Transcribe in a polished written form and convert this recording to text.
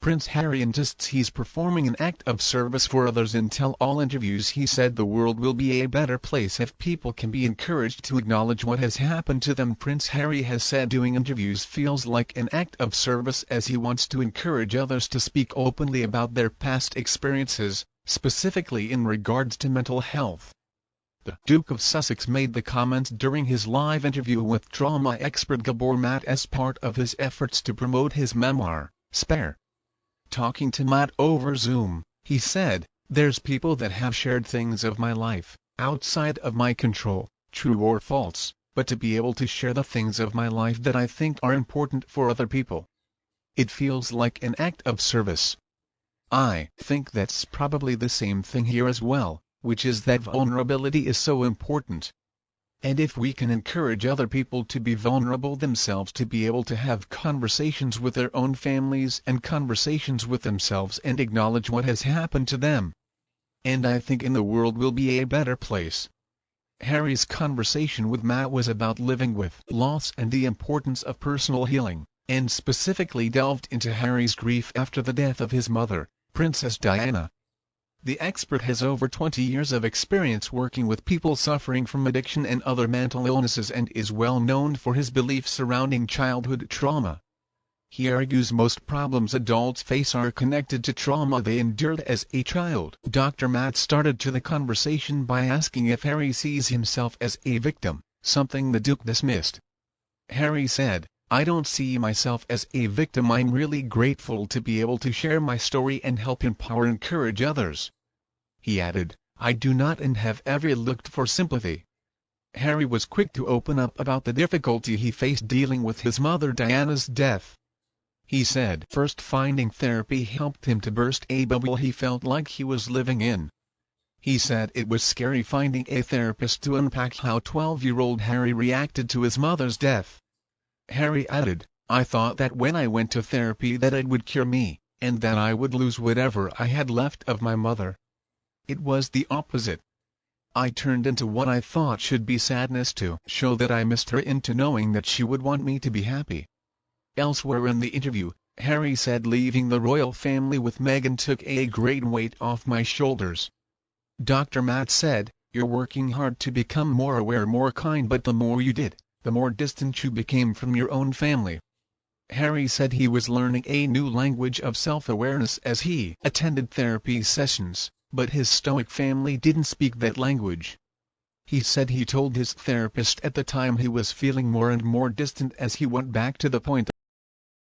Prince Harry insists he's performing an act of service for others. In tell-all interviews he said the world will be a better place if people can be encouraged to acknowledge what has happened to them. Prince Harry has said doing interviews feels like an act of service as he wants to encourage others to speak openly about their past experiences, specifically in regards to mental health. The Duke of Sussex made the comments during his live interview with trauma expert Gabor Matt as part of his efforts to promote his memoir, Spare. Talking to Matt over Zoom, he said, "There's people that have shared things of my life, outside of my control, true or false, but to be able to share the things of my life that I think are important for other people. It feels like an act of service." I think that's probably the same thing here as well, which is that vulnerability is so important. And if we can encourage other people to be vulnerable themselves, to be able to have conversations with their own families and conversations with themselves and acknowledge what has happened to them, and I think in the world will be a better place. Harry's conversation with Matt was about living with loss and the importance of personal healing, and specifically delved into Harry's grief after the death of his mother, Princess Diana. The expert has over 20 years of experience working with people suffering from addiction and other mental illnesses and is well known for his beliefs surrounding childhood trauma. He argues most problems adults face are connected to trauma they endured as a child. Dr. Matt started to the conversation by asking if Harry sees himself as a victim, something the Duke dismissed. Harry said, "I don't see myself as a victim. I'm really grateful to be able to share my story and help encourage others." He added, "I do not and have ever looked for sympathy." Harry was quick to open up about the difficulty he faced dealing with his mother Diana's death. He said first finding therapy helped him to burst a bubble he felt like he was living in. He said it was scary finding a therapist to unpack how 12-year-old Harry reacted to his mother's death. Harry added, "I thought that when I went to therapy that it would cure me, and that I would lose whatever I had left of my mother. It was the opposite. I turned into what I thought should be sadness to show that I missed her, into knowing that she would want me to be happy." Elsewhere in the interview, Harry said leaving the royal family with Meghan took a great weight off my shoulders. Dr. Matt said, "You're working hard to become more aware, more kind, but the more you did, the more distant you became from your own family." Harry said he was learning a new language of self-awareness as he attended therapy sessions, but his stoic family didn't speak that language. He said he told his therapist at the time he was feeling more and more distant as he went back to the point